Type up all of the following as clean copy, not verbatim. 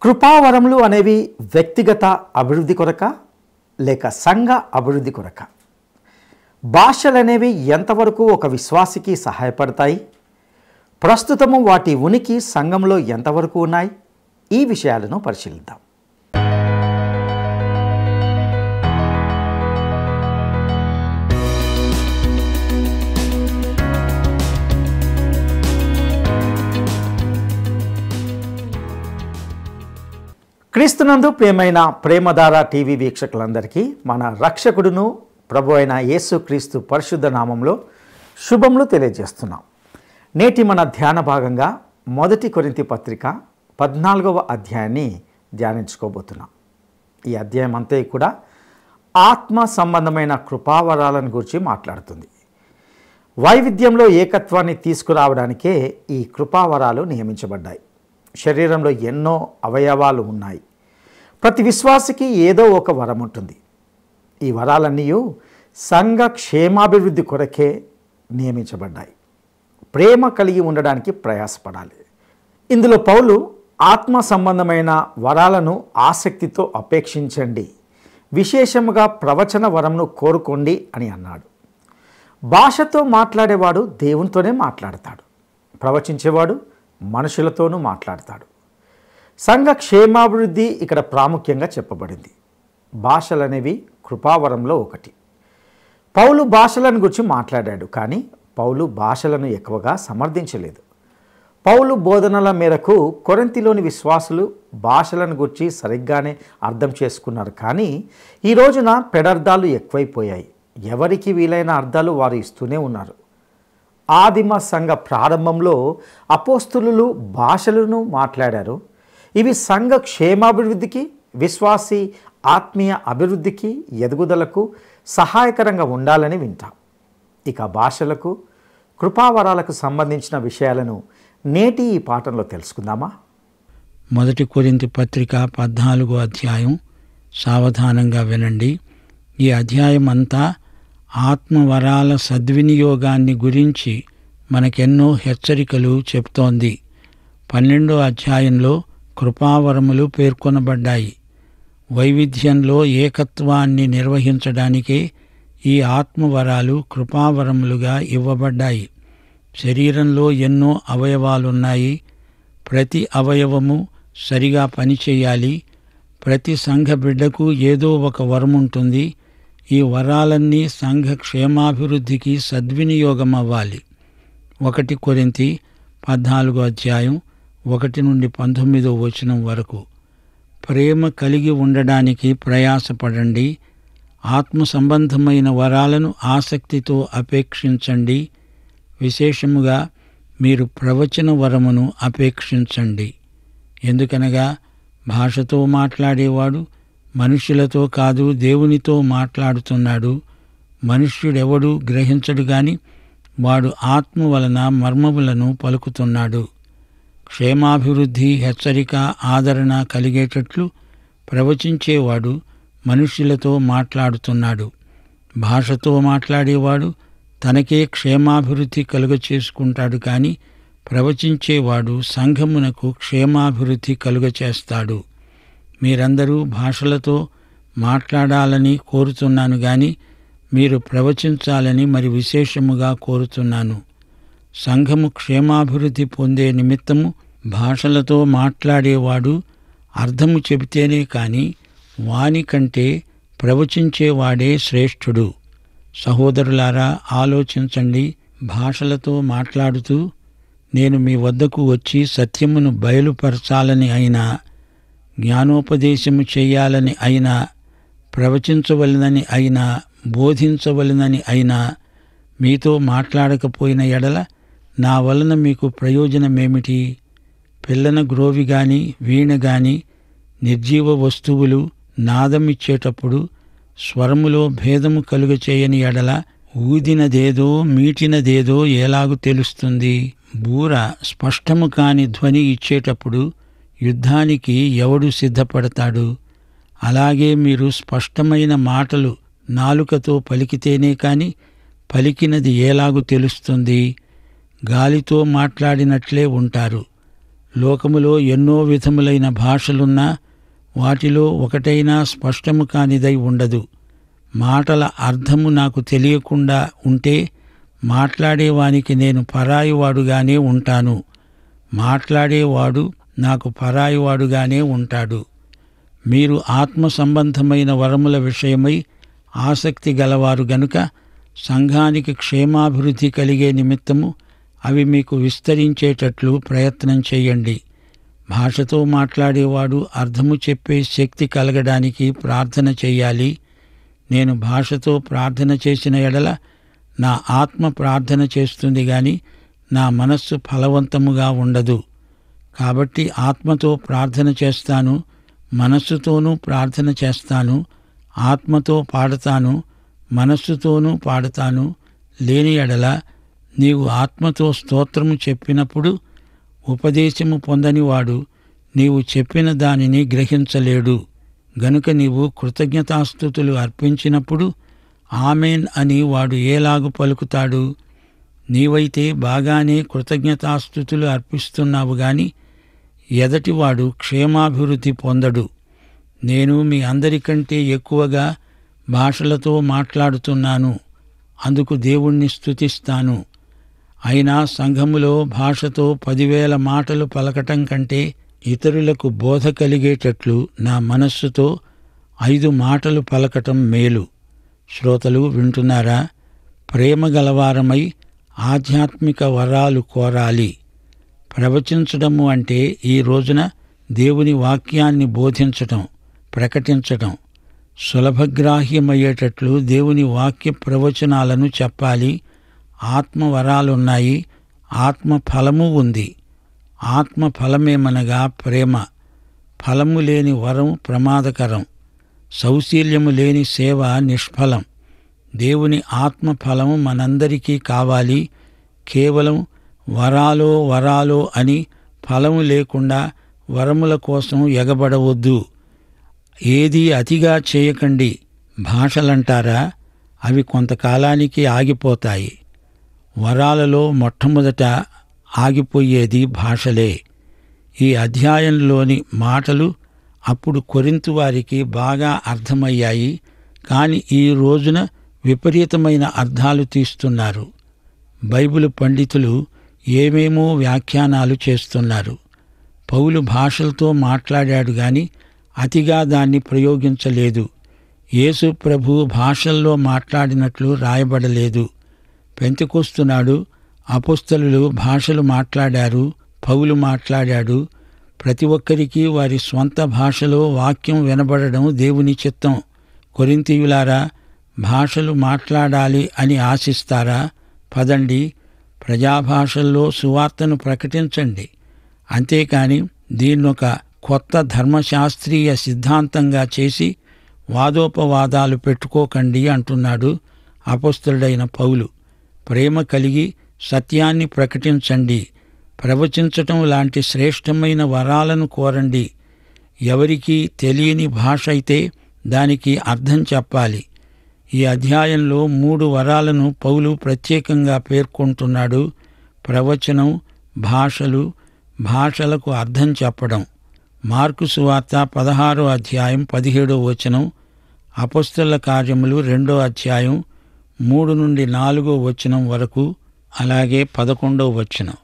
కృపావరములు అనేవి వ్యక్తిగత అభివృద్ధి కొరక లేక సంఘ అభివృద్ధి కొరక? భాషలు అనేవి ఎంతవరకు ఒక విశ్వాసికి సహాయపడతాయి? ప్రస్తుతము వాటి ఉనికి సంఘంలో ఎంతవరకు ఉన్నాయి? ఈ విషయాలను పరిశీలిద్దాం. క్రీస్తునందు ప్రియమైన ప్రేమధార టీవీ వీక్షకులందరికీ మన రక్షకుడును ప్రభు అయిన యేసుక్రీస్తు పరిశుద్ధ నామంలో శుభములు తెలియజేస్తున్నాం. నేటి మన ధ్యాన భాగంగా 1 కొరింథీ పత్రిక 14వ అధ్యాయాన్ని ధ్యానించుకోబోతున్నాం. ఈ అధ్యాయం అంతా కూడా ఆత్మ సంబంధమైన కృపావరాలను గురించి మాట్లాడుతుంది. వైవిధ్యంలో ఏకత్వాన్ని తీసుకురావడానికే ఈ కృపావరాలు నియమించబడ్డాయి. శరీరంలో ఎన్నో అవయవాలు ఉన్నాయి. ప్రతి విశ్వాసికి ఏదో ఒక వరం ఉంటుంది. ఈ వరాలన్నీ సంఘ క్షేమాభివృద్ధి కొరకే నియమించబడ్డాయి. ప్రేమ కలిగి ఉండడానికి ప్రయాసపడాలి. ఇందులో పౌలు ఆత్మ సంబంధమైన వరాలను ఆసక్తితో అపేక్షించండి, విశేషముగా ప్రవచన వరంను కోరుకోండి అని అన్నాడు. భాషతో మాట్లాడేవాడు దేవునితోనే మాట్లాడతాడు. ప్రవచించేవాడు మనుషులతోనూ మాట్లాడతాడు. సంఘ క్షేమాభివృద్ధి ఇక్కడ ప్రాముఖ్యంగా చెప్పబడింది. భాషలు అనేవి కృపావరంలో ఒకటి. పౌలు భాషలను గురించి మాట్లాడాడు, కానీ పౌలు భాషలను ఎక్కువగా సమర్థించలేదు. పౌలు బోధనల మేరకు కొరింథీలోని విశ్వాసులు భాషలను గురించి సరిగ్గానే అర్థం చేసుకున్నారు. కానీ ఈ రోజున పెడర్థాలు ఎక్కువైపోయాయి. ఎవరికి వీలైన అర్థాలు వారు ఇస్తూనే ఉన్నారు. ఆదిమ సంఘ ప్రారంభంలో అపోస్తులు భాషలను మాట్లాడారు. ఇవి సంఘ క్షేమాభివృద్ధికి, విశ్వాసి ఆత్మీయ అభివృద్ధికి, ఎదుగుదలకు సహాయకరంగా ఉండాలని వింటాం. ఇక భాషలకు, కృపావరాలకు సంబంధించిన విషయాలను నేటి ఈ పాఠంలో తెలుసుకుందామా? 1 కొరింథీ పత్రిక 14వ అధ్యాయం సావధానంగా వినండి. ఈ అధ్యాయం అంతా ఆత్మవరాల సద్వినియోగాన్ని గురించి మనకెన్నో హెచ్చరికలు చెప్తోంది. 12వ అధ్యాయంలో కృపావరములు పేర్కొనబడ్డాయి. వైవిధ్యంలో ఏకత్వాన్ని నిర్వహించడానికే ఈ ఆత్మవరాలు కృపావరములుగా ఇవ్వబడ్డాయి. శరీరంలో ఎన్నో అవయవాలున్నాయి. ప్రతి అవయవము సరిగా పనిచేయాలి. ప్రతి సంఘ బిడ్డకు ఏదో ఒక వరముంటుంది. ఈ వరాలన్నీ సంఘ క్షేమాభివృద్ధికి సద్వినియోగమవ్వాలి. 1 కొరింథీ 14వ అధ్యాయం 1 నుండి 19వ వచనం వరకు. ప్రేమ కలిగి ఉండడానికి ప్రయాసపడండి. ఆత్మ సంబంధమైన వరాలను ఆసక్తితో అపేక్షించండి. విశేషముగా మీరు ప్రవచన వరమును అపేక్షించండి. ఎందుకనగా భాషతో మాట్లాడేవాడు మనుష్యులతో కాదు, దేవునితో మాట్లాడుతున్నాడు. మనుష్యుడెవడూ గ్రహించడు గాని వాడు ఆత్మ వలన మర్మములను పలుకుతున్నాడు. క్షేమాభివృద్ధి, హెచ్చరిక, ఆదరణ కలిగేటట్లు ప్రవచించేవాడు మనుష్యులతో మాట్లాడుతున్నాడు. భాషతో మాట్లాడేవాడు తనకే క్షేమాభివృద్ధి కలుగచేసుకుంటాడు, కానీ ప్రవచించేవాడు సంఘమునకు క్షేమాభివృద్ధి కలుగచేస్తాడు. మీరందరూ భాషలతో మాట్లాడాలని కోరుతున్నాను, గాని మీరు ప్రవచించాలని మరి విశేషముగా కోరుతున్నాను. సంఘము క్షేమాభివృద్ధి పొందే నిమిత్తము భాషలతో మాట్లాడేవాడు అర్థము చెబితేనే కాని వాని కంటే ప్రవచించేవాడే శ్రేష్ఠుడు. సహోదరులారా, ఆలోచించండి. భాషలతో మాట్లాడుతూ నేను మీ వద్దకు వచ్చి సత్యమును బయలుపరచాలని అయినా, జ్ఞానోపదేశము చేయాలని అయినా, ప్రవచించవలనని అయినా, బోధించవలనని అయినా మీతో మాట్లాడకపోయిన ఎడల నా వలన మీకు ప్రయోజనమేమిటి? పిల్లన గ్రోవి గాని, వీణ గాని, నిర్జీవ వస్తువులు నాదమిచ్చేటప్పుడు స్వరములో భేదము కలుగచేయని ఎడల ఊదినదేదో మీటినదేదో ఎలాగు తెలుస్తుంది? బూర స్పష్టము కాని ధ్వని ఇచ్చేటప్పుడు యుద్ధానికి ఎవడు సిద్ధపడతాడు? అలాగే మీరు స్పష్టమైన మాటలు నాలుకతో పలికితేనే కాని పలికినది ఎలాగు తెలుస్తుంది? గాలితో మాట్లాడినట్లే ఉంటారు. లోకములో ఎన్నో విధములైన భాషలున్నా వాటిలో ఒకటైనా స్పష్టము కానిదై ఉండదు. మాటల అర్థము నాకు తెలియకుండా ఉంటే మాట్లాడేవానికి నేను పరాయివాడుగానే ఉంటాను. మాట్లాడేవాడు నాకు పరాయివాడుగానే ఉంటాడు. మీరు ఆత్మ సంబంధమైన వరముల విషయమై ఆసక్తి గలవారు గనుక సంఘానికి క్షేమాభివృద్ధి కలిగే నిమిత్తము అవి మీకు విస్తరించేటట్లు ప్రయత్నం చేయండి. భాషతో మాట్లాడేవాడు అర్థము చెప్పే శక్తి కలగడానికి ప్రార్థన చేయాలి. నేను భాషతో ప్రార్థన చేసిన ఎడల నా ఆత్మ ప్రార్థన చేస్తుంది గాని నా మనస్సు ఫలవంతముగా ఉండదు. కాబట్టి ఆత్మతో ప్రార్థన చేస్తాను, మనస్సుతోనూ ప్రార్థన చేస్తాను. ఆత్మతో పాడతాను, మనస్సుతోనూ పాడతాను. లేని ఎడల నీవు ఆత్మతో స్తోత్రము చెప్పినప్పుడు ఉపదేశము పొందనివాడు నీవు చెప్పిన దానిని గ్రహించలేడు. గనుక నీవు కృతజ్ఞతాస్తుతులు అర్పించినప్పుడు ఆమేన్ అని వాడు ఏలాగు పలుకుతాడు? నీవైతే బాగానే కృతజ్ఞతాస్తుతులు అర్పిస్తున్నావు గాని ఎదటివాడు క్షేమాభివృద్ధి పొందడు. నేను మీ అందరికంటే ఎక్కువగా భాషలతో మాట్లాడుతున్నాను, అందుకు దేవుణ్ణి స్తుతిస్తాను. అయినా సంఘములో భాషతో 10,000 మాటలు పలకటం కంటే ఇతరులకు బోధ కలిగేటట్లు నా మనస్సుతో 5 మాటలు పలకటం మేలు. శ్రోతలు వింటున్నారా? ప్రేమ గలవారమై ఆధ్యాత్మిక వరాలు కోరాలి. ప్రవచించడము అంటే ఈ రోజున దేవుని వాక్యాన్ని బోధించటం, ప్రకటించటం. సులభగ్రాహ్యమయ్యేటట్లు దేవుని వాక్య ప్రవచనాలను చెప్పాలి. ఆత్మ వరాలున్నాయి, ఆత్మ ఫలము ఉంది. ఆత్మ ఫలమేమనగా ప్రేమ. ఫలము లేని వరం ప్రమాదకరం. సౌశీల్యము లేని సేవ నిష్ఫలం. దేవుని ఆత్మ ఫలము మనందరికీ కావాలి. కేవలం వరాలో అని ఫలము లేకుండా వరముల కోసం ఎగబడవద్దు. ఏదీ అతిగా చేయకండి. భాషలంటారా, అవి కొంతకాలానికి ఆగిపోతాయి. వరాలలో మొట్టమొదట ఆగిపోయేది భాషలే. ఈ అధ్యాయంలోని మాటలు అప్పుడు కొరింథు వారికి బాగా అర్థమయ్యాయి. కాని ఈ రోజున విపరీతమైన అర్థాలు తీస్తున్నారు. బైబిలు పండితులు ఏమేమో వ్యాఖ్యానాలు చేస్తున్నారు. పౌలు భాషలతో మాట్లాడాడు గాని అతిగా దాన్ని ప్రయోగించలేదు. యేసు ప్రభు భాషల్లో మాట్లాడినట్లు రాయబడలేదు. పెంతెకొస్తునాడు అపొస్తలులు భాషలు మాట్లాడారు, పౌలు మాట్లాడాడు. ప్రతి ఒక్కరికి వారి స్వంత భాషలో వాక్యం వినబడడం దేవుని చిత్తం. కొరింథీయులారా, భాషలు మాట్లాడాలి అని ఆశిస్తారా? పదండి, ప్రజాభాషల్లో సువార్తను ప్రకటించండి. అంతేకాని దీన్నొక కొత్త ధర్మశాస్త్రీయ సిద్ధాంతంగా చేసి వాదోపవాదాలు పెట్టుకోకండి అంటున్నాడు అపొస్తలుడైన పౌలు. ప్రేమ కలిగి సత్యాన్ని ప్రకటించండి. ప్రవచించటం లాంటి శ్రేష్టమైన వరాలను కోరండి. ఎవరికీ తెలియని భాష అయితే దానికి అర్థం చెప్పాలి. ఈ అధ్యాయంలో 3 వరాలను పౌలు ప్రత్యేకంగా పేర్కొంటున్నాడు. ప్రవచనం, భాషలు, భాషలకు అర్థం చెప్పడం. మార్కు సువార్త 16వ అధ్యాయం 17వ వచనం, అపొస్తలుల కార్యములు 2వ అధ్యాయం 3 నుండి 4వ వచనం వరకు, అలాగే 11వ వచనం.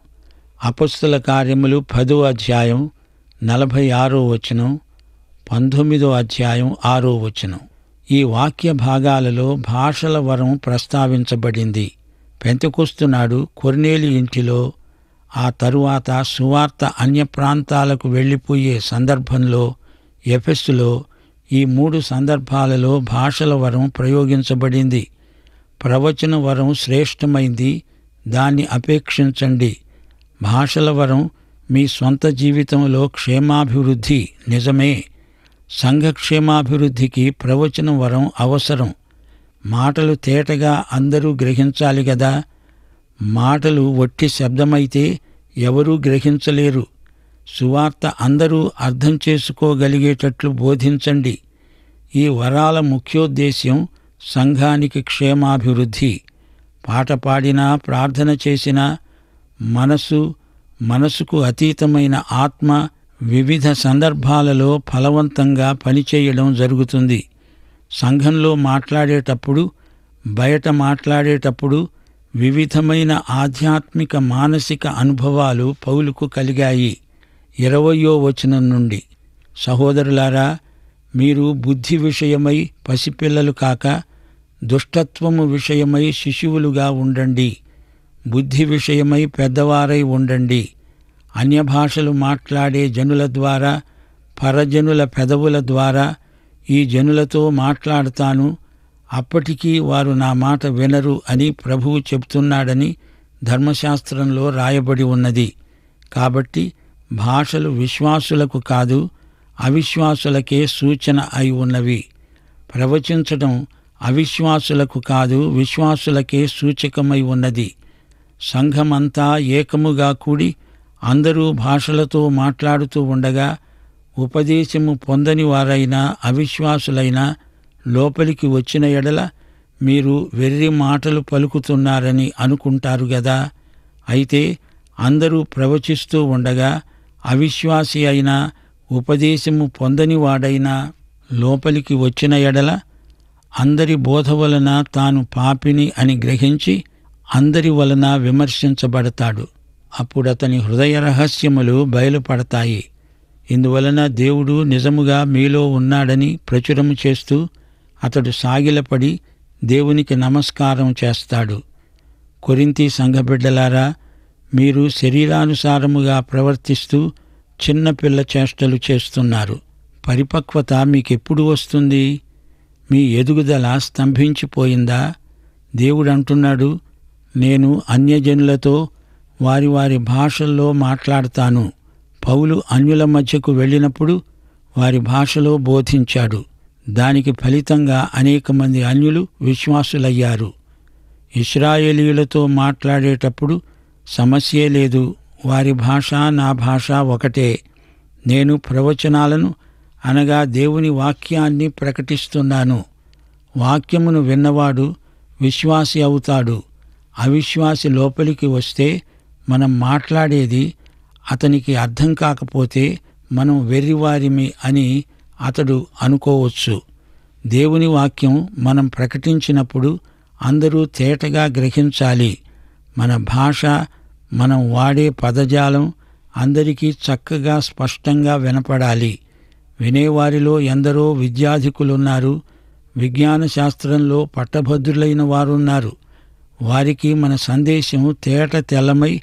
అపొస్తలుల కార్యములు 10వ అధ్యాయం 46వ వచనం, 19వ అధ్యాయం 6వ వచనం. ఈ వాక్య భాగాలలో భాషల వరం ప్రస్తావించబడింది. పెంతెకొస్తునాడు కొర్నేలి ఇంటిలో, ఆ తరువాత సువార్త అన్య ప్రాంతాలకు వెళ్ళిపోయే సందర్భంలో, ఎఫెసులో, ఈ 3 సందర్భాలలో భాషల వరం ప్రయోగించబడింది. ప్రవచన వరం శ్రేష్టమైంది, దాన్ని అపేక్షించండి. భాషల వరం మీ స్వంత జీవితంలో క్షేమాభివృద్ధి నిజమే. సంఘక్షేమాభివృద్ధికి ప్రవచన వరం అవసరం. మాటలు తేటగా అందరూ గ్రహించాలి గదా. మాటలు వట్టి శబ్దమైతే ఎవరూ గ్రహించలేరు. సువార్త అందరూ అర్థం చేసుకోగలిగేటట్లు బోధించండి. ఈ వరాల ముఖ్యోద్దేశ్యం సంఘానికి క్షేమాభివృద్ధి. పాట పాడినా, ప్రార్థన చేసినా, మనసు, మనసుకు అతీతమైన ఆత్మ వివిధ సందర్భాలలో ఫలవంతంగా పనిచేయడం జరుగుతుంది. సంఘంలో మాట్లాడేటప్పుడు, బయట మాట్లాడేటప్పుడు వివిధమైన ఆధ్యాత్మిక మానసిక అనుభవాలు పౌలుకు కలిగాయి. 20వ వచనం నుండి, సహోదరులారా, మీరు బుద్ధి విషయమై పసిపిల్లలు కాక దుష్టత్వము విషయమై శిశువులుగా ఉండండి. బుద్ధి విషయమై పెద్దవారై ఉండండి. అన్యభాషలు మాట్లాడే జనుల ద్వారా, పరజనుల పెదవుల ద్వారా ఈ జనులతో మాట్లాడతాను, అప్పటికీ వారు నా మాట వినరు అని ప్రభువు చెప్తున్నాడని ధర్మశాస్త్రంలో రాయబడి ఉన్నది. కాబట్టి భాషలు విశ్వాసులకు కాదు, అవిశ్వాసులకే సూచన అయి ఉన్నవి. ప్రవచించడం అవిశ్వాసులకు కాదు, విశ్వాసులకే సూచకమై ఉన్నది. సంఘమంతా ఏకముగా కూడి అందరూ భాషలతో మాట్లాడుతూ ఉండగా ఉపదేశము పొందని వారైనా అవిశ్వాసులైనా లోపలికి వచ్చిన ఎడల మీరు వెర్రి మాటలు పలుకుతున్నారని అనుకుంటారు గదా. అయితే అందరూ ప్రవచిస్తూ ఉండగా అవిశ్వాసి అయినా ఉపదేశము పొందని వాడైనా లోపలికి వచ్చిన ఎడల అందరి బోధ వలన తాను పాపిని అని గ్రహించి అందరి వలన విమర్శించబడతాడు. అప్పుడతని హృదయ రహస్యములు బయలుపడతాయి. ఇందువలన దేవుడు నిజముగా మీలో ఉన్నాడని ప్రచురము చేస్తూ అతడు సాగిలపడి దేవునికి నమస్కారం చేస్తాడు. కొరింథీ సంఘబిడ్డలారా, మీరు శరీరానుసారముగా ప్రవర్తిస్తూ చిన్నపిల్ల చేష్టలు చేస్తున్నారు. పరిపక్వత మీకెప్పుడు వస్తుంది? మీ ఎదుగుదల స్తంభించిపోయిందా? దేవుడంటున్నాడు, నేను అన్యజనులతో వారి వారి భాషల్లో మాట్లాడతాను. పౌలు అన్యుల మధ్యకు వెళ్ళినప్పుడు వారి భాషలో బోధించాడు. దానికి ఫలితంగా అనేక మంది అన్యులు విశ్వాసులయ్యారు. ఇశ్రాయేలీయులతో మాట్లాడేటప్పుడు సమస్యే లేదు. వారి భాష నా భాష ఒకటే. నేను ప్రవచనాలను అనగా దేవుని వాక్యాన్ని ప్రకటిస్తున్నాను. వాక్యమును విన్నవాడు విశ్వాసి అవుతాడు. అవిశ్వాసి లోపలికి వస్తే మనం మాట్లాడేది అతనికి అర్థం కాకపోతే మనం వెర్రివారిమి అని అతడు అనుకోవచ్చు. దేవుని వాక్యం మనం ప్రకటించినప్పుడు అందరూ తేటగా గ్రహించాలి. మన భాష, మనం వాడే పదజాలం అందరికీ చక్కగా స్పష్టంగా వినపడాలి. వినేవారిలో ఎందరో విద్యాధికులున్నారు. విజ్ఞాన శాస్త్రంలో పట్టభద్రులైన వారున్నారు. వారికి మన సందేశం తేట తెల్లమై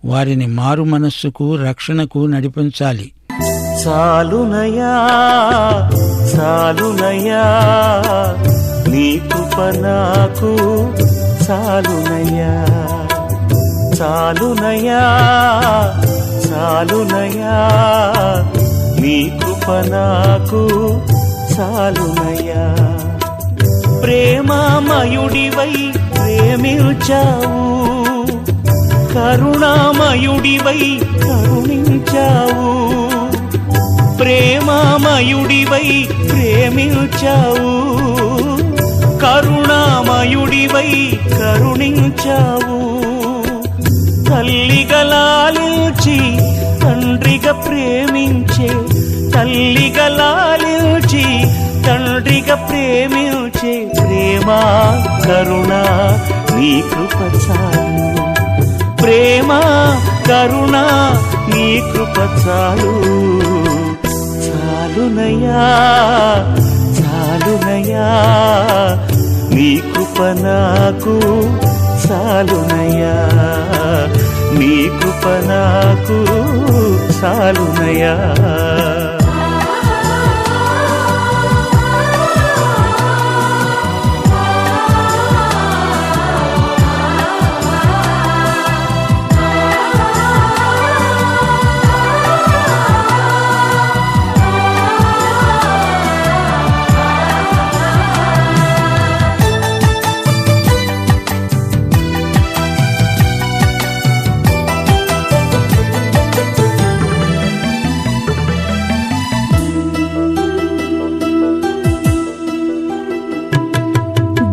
వారిని మారు మనస్సుకు, రక్షణకు నడిపించాలి. చాలునయా చాలునయా నీ కృప నాకు చాలునయా, చాలునయా చాలునయా నీ కృప నాకు చాలునయా. ప్రేమామయుడివై ప్రేమించావు, కరుణామయుడివై కరుణించావు. ప్రేమామయుడివై ప్రేమించావు, కరుణామయుడివై కరుణించావు. తల్లిగా లాలించి తండ్రిగా ప్రేమించే, తల్లిగా లాలించి తండ్రిగా ప్రేమించే ప్రేమ కరుణ నీ కృప చాలు. ప్రేమ కరుణ నీ కృప చాలు. చాలునయా చాలునయా నీ కృప నాకు చాలునయా, నీ కృప నాకు చాలునయా.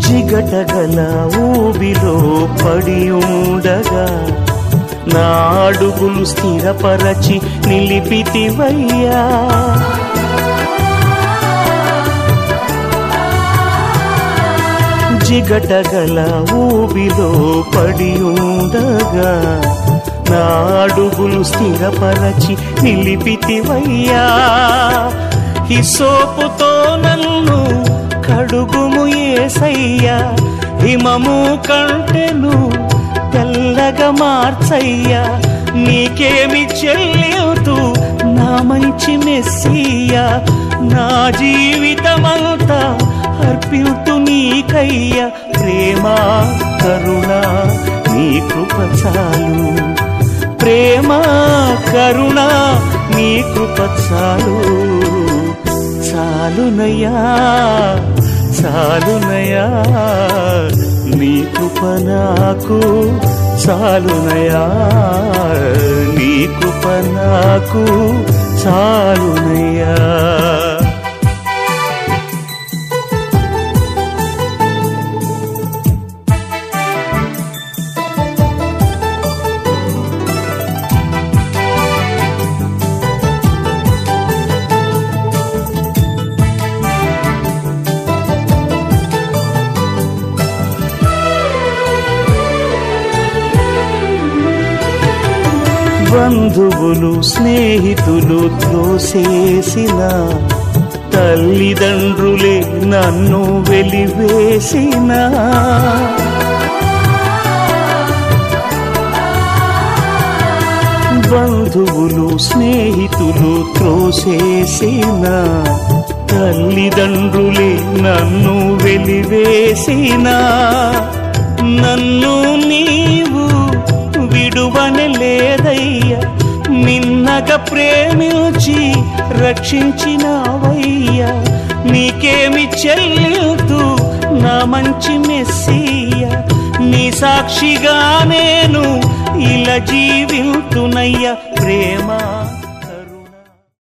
జిగటగల ఊబిలో పడి ఉండగా నా అడుగులు స్థిరపరచి నిలిపితివయ్యా. జిగటగల ఊబిలో పడి ఉండగా నా అడుగులు స్థిరపరచి నిలిపితివయ్యా. హిస్సోపుతో నన్ను కడుగుము యేసయ్యా, హిమము కంటెను తెల్లగా మార్చయ్యా. నీకేమి చెల్లితూ నా మంచి మెస్సియా, నా జీవితమంతా అర్పితు నీకయ్యా. ప్రేమ కరుణ నీ కృప చాలు, ప్రేమ కరుణ నీ కృప చాలు. చాలునయ్యా చాలునయ్యా, నీ కృప నాకు చాలునయ్యా, నీ కృప నాకు చాలునయ్యా. బంధువులు స్నేహితులు త్రోసేసిన, తల్లిదండ్రులే నన్ను వెలివేసిన, బంధువులు స్నేహితులు త్రోసేసిన, తల్లిదండ్రులే నన్ను వెలివేసిన, నన్ను నీవు విడువని లేదయ్యా. నిన్నగా ప్రేమించి రక్షించినావయ్యా. నీకేమి చెల్లితూ నా మంచి మెస్సియా, నీ సాక్షిగా నేను ఇలా జీవితునయ్యా. ప్రేమ కరుణ.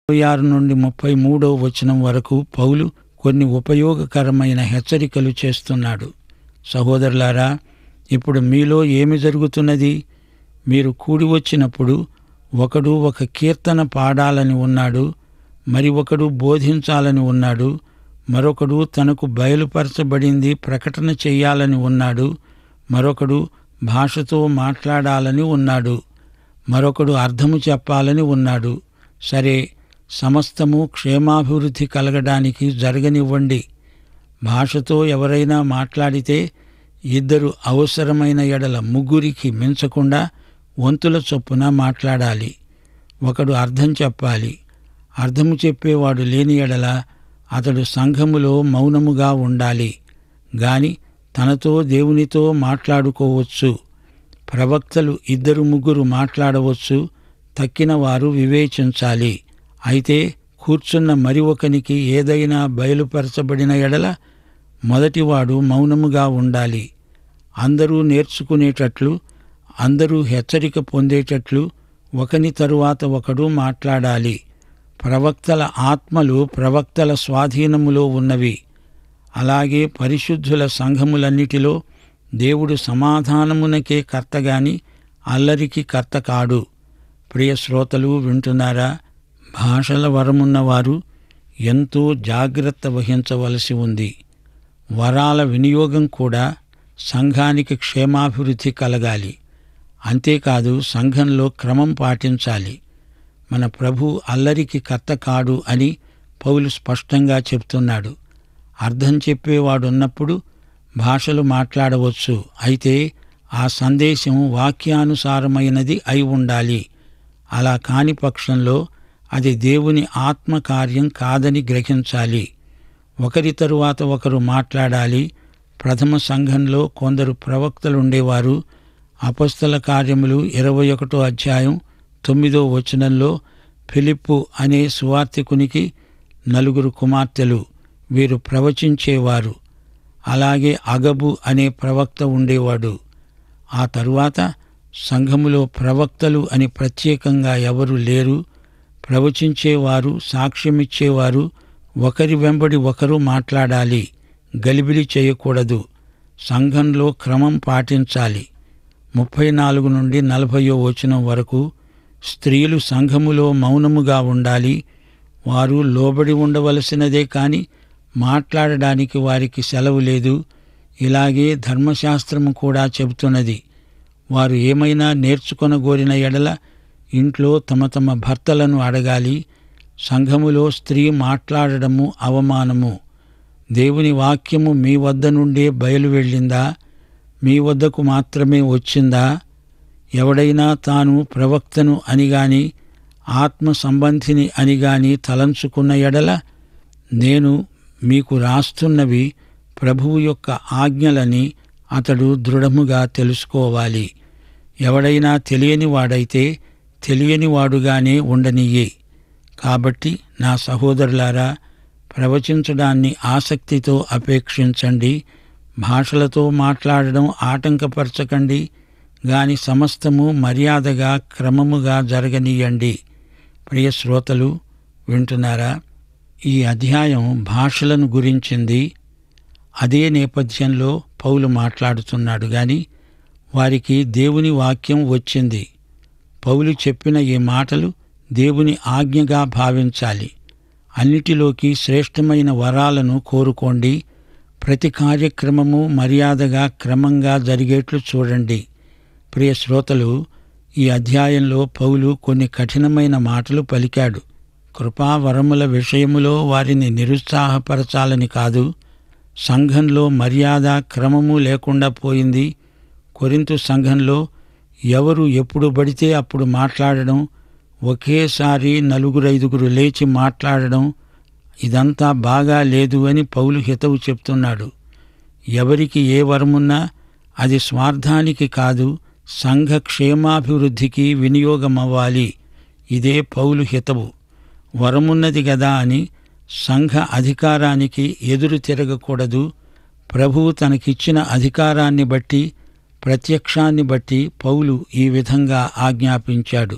26 నుండి 33వ వచనం వరకు పౌలు కొన్ని ఉపయోగకరమైన హెచ్చరికలు చేస్తున్నాడు. సహోదరులారా, ఇప్పుడు మీలో ఏమి జరుగుతున్నది? మీరు కూడి వచ్చినప్పుడు ఒకడు ఒక కీర్తన పాడాలని ఉన్నాడు, మరి ఒకడు బోధించాలని ఉన్నాడు, మరొకడు తనకు బయలుపరచబడింది ప్రకటన చెయ్యాలని ఉన్నాడు, మరొకడు భాషతో మాట్లాడాలని ఉన్నాడు, మరొకడు అర్థము చెప్పాలని ఉన్నాడు. సరే, సమస్తము క్షేమాభివృద్ధి కలగడానికి జరగనివ్వండి. భాషతో ఎవరైనా మాట్లాడితే 2 అవసరమైన ఎడల 3కి మించకుండా వంతుల చొప్పున మాట్లాడాలి. ఒకడు అర్థం చెప్పాలి. అర్థము చెప్పేవాడు లేని ఎడల అతడు సంఘములో మౌనముగా ఉండాలి గాని తనతో దేవునితో మాట్లాడుకోవచ్చు. ప్రవక్తలు 2-3 మాట్లాడవచ్చు, తక్కిన వారు వివేచించాలి. అయితే కూర్చున్న మరి ఒకనికి ఏదైనా బయలుపరచబడిన ఎడల మొదటివాడు మౌనముగా ఉండాలి. అందరూ నేర్చుకునేటట్లు, అందరూ హెచ్చరిక పొందేటట్లు ఒకని తరువాత ఒకడు మాట్లాడాలి. ప్రవక్తల ఆత్మలు ప్రవక్తల స్వాధీనములో ఉన్నవి. అలాగే పరిశుద్ధుల సంఘములన్నిటిలో దేవుడు సమాధానమునకే కర్తగాని అల్లరికి కర్త కాడు. ప్రియ శ్రోతలు వింటున్నారా? భాషల వరమున్నవారు ఎంతో జాగ్రత్త వహించవలసి ఉంది. వరాల వినియోగం కూడా సంఘానికి క్షేమాభివృద్ధి కలగాలి. అంతేకాదు, సంఘంలో క్రమం పాటించాలి. మన ప్రభు అల్లరికి కర్త కాడు అని పౌలు స్పష్టంగా చెప్తున్నాడు. అర్థం చెప్పేవాడున్నప్పుడు భాషలు మాట్లాడవచ్చు. అయితే ఆ సందేశం వాక్యానుసారమైనది అయి ఉండాలి. అలా కాని పక్షంలో అది దేవుని ఆత్మకార్యం కాదని గ్రహించాలి. ఒకరి తరువాత ఒకరు మాట్లాడాలి. ప్రథమ సంఘంలో కొందరు ప్రవక్తలుండేవారు. అపొస్తల కార్యములు 21వ అధ్యాయం 9వ వచనంలో ఫిలిప్పు అనే సువార్తికునికి 4 కుమార్తెలు. వీరు ప్రవచించేవారు. అలాగే అగబు అనే ప్రవక్త ఉండేవాడు. ఆ తరువాత సంఘములో ప్రవక్తలు అని ప్రత్యేకంగా ఎవరు లేరు. ప్రవచించేవారు, సాక్ష్యమిచ్చేవారు ఒకరి వెంబడి ఒకరు మాట్లాడాలి. గలిబిలి చేయకూడదు. సంఘంలో క్రమం పాటించాలి. 34 నుండి 40 వచనం వరకు, స్త్రీలు సంఘములో మౌనముగా ఉండాలి, వారు లోబడి ఉండవలసినదే కాని మాట్లాడడానికి వారికి సెలవు లేదు. ఇలాగే ధర్మశాస్త్రము కూడా చెబుతున్నది. వారు ఏమైనా నేర్చుకొనగోరిన ఎడల ఇంట్లో తమ తమ భర్తలను అడగాలి. సంఘములో స్త్రీ మాట్లాడడము అవమానము. దేవుని వాక్యము మీ వద్ద నుండే బయలు వెళ్ళిందా? మీ వద్దకు మాత్రమే వచ్చిందా? ఎవడైనా తాను ప్రవక్తను అనిగాని ఆత్మ సంబంధిని అనిగాని తలంచుకున్న ఎడల, నేను మీకు రాస్తున్నవి ప్రభువు యొక్క ఆజ్ఞలని అతడు దృఢముగా తెలుసుకోవాలి. ఎవడైనా తెలియని వాడైతే తెలియనివాడుగానే ఉండనియ్యి. కాబట్టి నా సహోదరులారా, ప్రవచించడాన్ని ఆసక్తితో అపేక్షించండి. భాషలతో మాట్లాడడం ఆటంకపరచకండి గాని సమస్తము మర్యాదగా క్రమముగా జరగనీయండి. ప్రియ శ్రోతలు, వింటున్నారా? ఈ అధ్యాయం భాషలను గురించింది. అదే నేపథ్యంలో పౌలు మాట్లాడుతున్నాడు గాని వారికి దేవుని వాక్యం వచ్చింది. పౌలు చెప్పిన ఈ మాటలు దేవుని ఆజ్ఞగా భావించాలి. అన్నిటిలోకి శ్రేష్టమైన వరాలను కోరుకోండి. ప్రతి కార్యక్రమము మర్యాదగా క్రమంగా జరిగేట్లు చూడండి. ప్రియ శ్రోతలు, ఈ అధ్యాయంలో పౌలు కొన్ని కఠినమైన మాటలు పలికాడు. కృపావరముల విషయములో వారిని నిరుత్సాహపరచాలని కాదు. సంఘంలో మర్యాద క్రమము లేకుండా పోయింది. కొరింథు సంఘంలో ఎవరు ఎప్పుడు పడితే అప్పుడు మాట్లాడడం, ఒకేసారి 4-5 లేచి మాట్లాడడం, ఇదంతా బాగా లేదు అని పౌలు హితవు చెప్తున్నాడు. ఎవరికి ఏ వరమున్నా అది స్వార్థానికి కాదు, సంఘ క్షేమాభివృద్ధికి వినియోగమవ్వాలి. ఇదే పౌలు హితవు. వరమున్నది గదా అని సంఘ అధికారానికి ఎదురు తిరగకూడదు. ప్రభువు తనకిచ్చిన అధికారాన్ని బట్టి, ప్రత్యక్షాన్ని బట్టి పౌలు ఈ విధంగా ఆజ్ఞాపించాడు.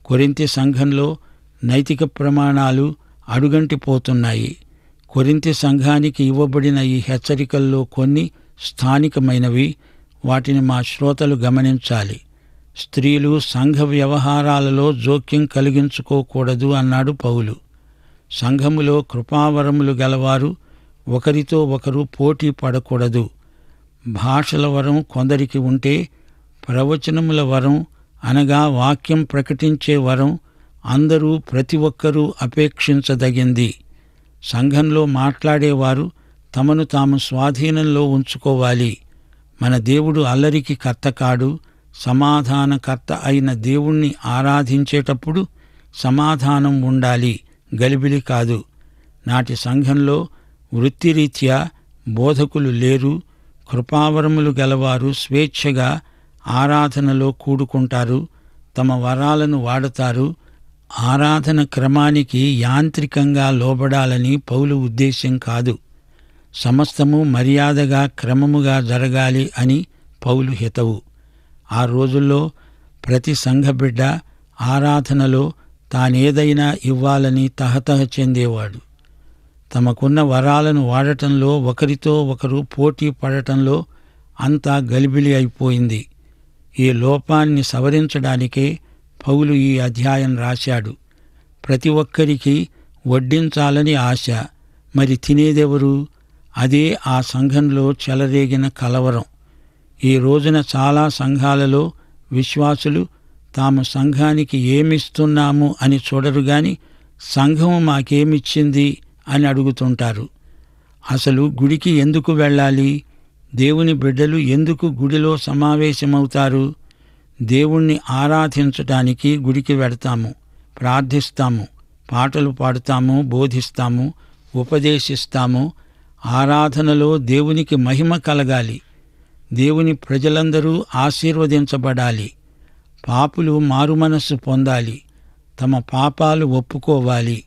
కొరింథీ సంఘంలో నైతిక ప్రమాణాలు అడుగంటిపోతున్నాయి. కొరింథీ సంఘానికి ఇవ్వబడిన ఈ హెచ్చరికల్లో కొన్ని స్థానికమైనవి. వాటిని మా శ్రోతలు గమనించాలి. స్త్రీలు సంఘ వ్యవహారాలలో జోక్యం కలిగించుకోకూడదు అన్నాడు పౌలు. సంఘములో కృపావరములు గలవారు ఒకరితో ఒకరు పోటీ పడకూడదు. భాషల వరం కొందరికి ఉంటే, ప్రవచనముల వరం అనగా వాక్యం ప్రకటించే వరం అందరూ ప్రతి ఒక్కరూ అపేక్షించదగింది. సంఘంలో మాట్లాడేవారు తమను తాము స్వాధీనంలో ఉంచుకోవాలి. మన దేవుడు అల్లరికి కర్త కాడు. సమాధానకర్త అయిన దేవుణ్ణి ఆరాధించేటప్పుడు సమాధానం ఉండాలి, గలిబిలి కాదు. నాటి సంఘంలో వృత్తిరీత్యా బోధకులు లేరు. కృపావరములు గలవారు స్వేచ్ఛగా ఆరాధనలో కూడుకుంటారు, తమ వరాలను వాడతారు. ఆరాధన క్రమానికి యాంత్రికంగా లోబడాలని పౌలు ఉద్దేశ్యం కాదు. సమస్తము మర్యాదగా క్రమముగా జరగాలి అని పౌలు హితవు. ఆ రోజుల్లో ప్రతి సంఘబిడ్డ ఆరాధనలో తానేదైనా ఇవ్వాలని తహతహ చెందేవాడు. తమకున్న వరాలను వాడటంలో ఒకరితో ఒకరు పోటీ పడటంలో అంతా గలిబిలి అయిపోయింది. ఈ లోపాన్ని సవరించడానికే పౌలు ఈ అధ్యాయం రాశాడు. ప్రతి ఒక్కరికి వడ్డించాలని ఆశ, మరి తినేదెవరు? అదే ఆ సంఘంలో చెలరేగిన కలవరం. ఈ రోజున చాలా సంఘాలలో విశ్వాసులు తాము సంఘానికి ఏమిస్తున్నాము అని చూడరు గాని సంఘం మాకేమిచ్చింది అని అడుగుతుంటారు. అసలు గుడికి ఎందుకు వెళ్ళాలి? దేవుని బిడ్డలు ఎందుకు గుడిలో సమావేశమవుతారు? దేవుణ్ణి ఆరాధించటానికి గుడికి వెడతాము, ప్రార్థిస్తాము, పాటలు పాడుతాము, బోధిస్తాము, ఉపదేశిస్తాము. ఆరాధనలో దేవునికి మహిమ కలగాలి. దేవుని ప్రజలందరూ ఆశీర్వదించబడాలి. పాపులు మారుమనస్సు పొందాలి, తమ పాపాలు ఒప్పుకోవాలి.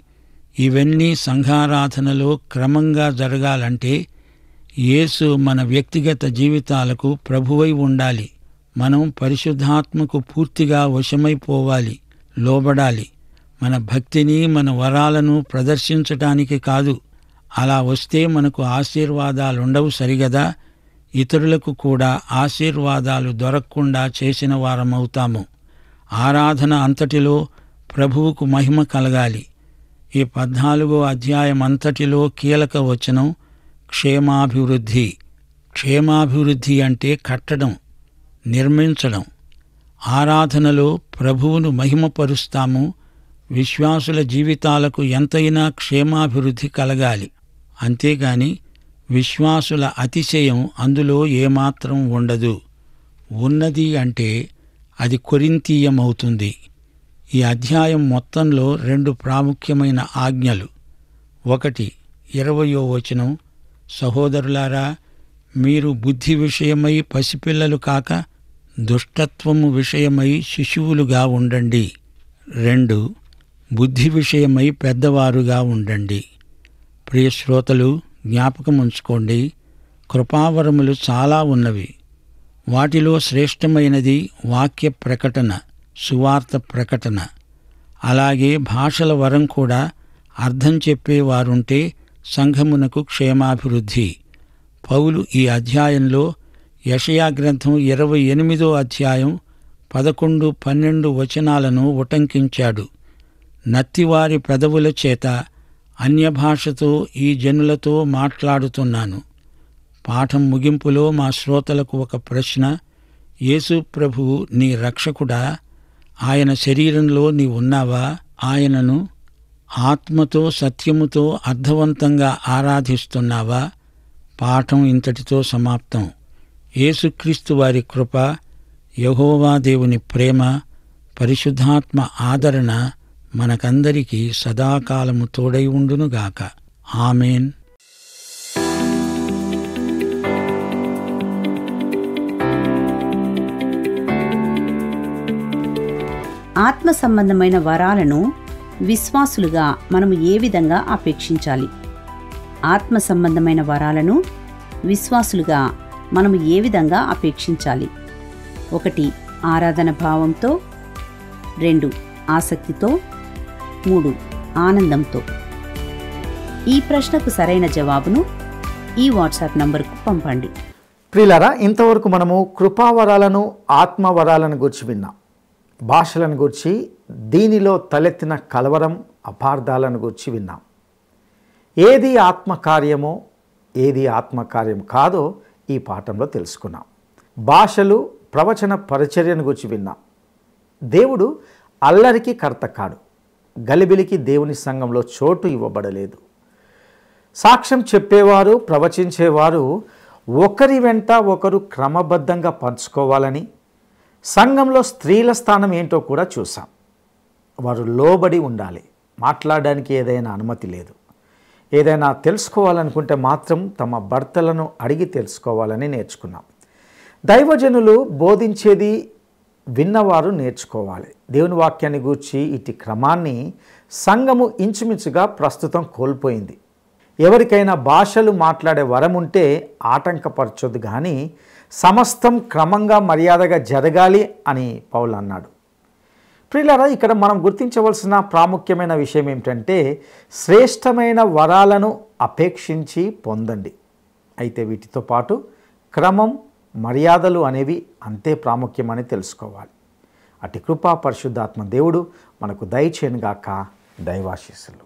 ఇవన్నీ సంఘారాధనలో క్రమంగా జరగాలంటే యేసు మన వ్యక్తిగత జీవితాలకు ప్రభువై ఉండాలి. మనం పరిశుద్ధాత్మకు పూర్తిగా వశమైపోవాలి, లోబడాలి. మన భక్తిని, మన వరాలను ప్రదర్శించటానికి కాదు. అలా వస్తే మనకు ఆశీర్వాదాలుండవు సరిగదా? ఇతరులకు కూడా ఆశీర్వాదాలు దొరకకుండా చేసిన వారమవుతాము. ఆరాధన అంతటిలో ప్రభువుకు మహిమ కలగాలి. ఈ 14వ అధ్యాయం అంతటిలో కీలక వచనం క్షేమాభివృద్ధి. క్షేమాభివృద్ధి అంటే కట్టడం, నిర్మించడం. ఆరాధనలో ప్రభువును మహిమపరుస్తాము. విశ్వాసుల జీవితాలకు ఎంతైనా క్షేమాభివృద్ధి కలగాలి. అంతేగాని విశ్వాసుల అతిశయం అందులో ఏమాత్రం ఉండదు. ఉన్నది అంటే అది కొరింథీయమవుతుంది. ఈ అధ్యాయం మొత్తంలో 2 ప్రాముఖ్యమైన ఆజ్ఞలు. 1 20వ వచనం, సహోదరులారా, మీరు బుద్ధి విషయమై పసిపిల్లలు కాక దుష్టత్వము విషయమై శిశువులుగా ఉండండి. 2 బుద్ధి విషయమై పెద్దవారుగా ఉండండి. ప్రియ శ్రోతలు, జ్ఞాపకముంచుకోండి, కృపావరములు చాలా ఉన్నవి. వాటిలో శ్రేష్టమైనది వాక్య ప్రకటన, సువార్త ప్రకటన. అలాగే భాషల వరం కూడా. అర్థం చెప్పేవారుంటే సంఘమునకు క్షేమాభివృద్ధి. పౌలు ఈ అధ్యాయంలో యెషయా గ్రంథం 28వ అధ్యాయం 11, 12 వచనాలను ఉటంకించాడు. నత్తివారి పెదవుల చేత అన్యభాషతో ఈ జనులతో మాట్లాడుతున్నాను. పాఠం ముగింపులో మా శ్రోతలకు ఒక ప్రశ్న. యేసు ప్రభువు నీ రక్షకుడా? ఆయన శరీరంలో నీ ఉన్నావా? ఆయనను ఆత్మతో సత్యముతో అర్థవంతంగా ఆరాధిస్తున్నావా? పాఠం ఇంతటితో సమాప్తం. యేసుక్రీస్తు వారి కృప, యెహోవా దేవుని ప్రేమ, పరిశుద్ధాత్మ ఆదరణ మనకందరికీ సదాకాలము తోడై ఉండునుగాక. ఆమేన్. ఆత్మ సంబంధమైన వరాలను విశ్వాసులుగా మనము ఏ విధంగా అపేక్షించాలి? ఆత్మ సంబంధమైన వరాలను విశ్వాసులుగా మనము ఏ విధంగా అపేక్షించాలి? 1 ఆరాధన భావంతో, 2 ఆసక్తితో, 3 ఆనందంతో. ఈ ప్రశ్నకు సరైన జవాబును ఈ వాట్సాప్ నంబర్కు పంపండి. ప్రియులారా, ఇంతవరకు మనము కృపావరాలను, ఆత్మవరాలను గురించి విన్నాం. భాషలను గురించి, దీనిలో తలెత్తిన కలవరం, అపార్థాలను గురించి విన్నాం. ఏది ఆత్మకార్యమో ఏది ఆత్మకార్యం కాదో ఈ పాఠంలో తెలుసుకున్నాం. భాషలు, ప్రవచన పరిచర్యను గురించి విన్నాం. దేవుడు అల్లరికి కర్త కాడు. గలిబిలికి దేవుని సంఘంలో చోటు ఇవ్వబడలేదు. సాక్ష్యం చెప్పేవారు, ప్రవచించేవారు ఒకరి వెంట ఒకరు క్రమబద్ధంగా పంచుకోవాలని, సంఘంలో స్త్రీల స్థానం ఏంటో కూడా చూసాం. వారు లోబడి ఉండాలి. మాట్లాడడానికి ఏదైనా అనుమతి లేదు. ఏదైనా తెలుసుకోవాలనుకుంటే మాత్రం తమ భర్తలను అడిగి తెలుసుకోవాలని నేర్చుకున్నాం. దైవజనులు బోధించేది విన్నవారు నేర్చుకోవాలి. దేవుని వాక్యాన్ని గూర్చి ఇటు క్రమాన్ని సంఘము ఇంచుమించుగా ప్రస్తుతం కోల్పోయింది. ఎవరికైనా భాషలు మాట్లాడే వరం ఉంటే ఆటంకపరచొద్దు, కానీ సమస్తం క్రమంగా మర్యాదగా జరగాలి అని పౌలు అన్నాడు. ప్రియులారా, ఇక్కడ మనం గుర్తించవలసిన ప్రాముఖ్యమైన విషయం ఏమిటంటే, శ్రేష్టమైన వరాలను అపేక్షించి పొందండి. అయితే వీటితో పాటు క్రమం, మర్యాదలు అనేవి అంతే ప్రాముఖ్యమని తెలుసుకోవాలి. అటు కృపా పరిశుద్ధాత్మ దేవుడు మనకు దయచేయనుగాక. దైవాశీస్సులు.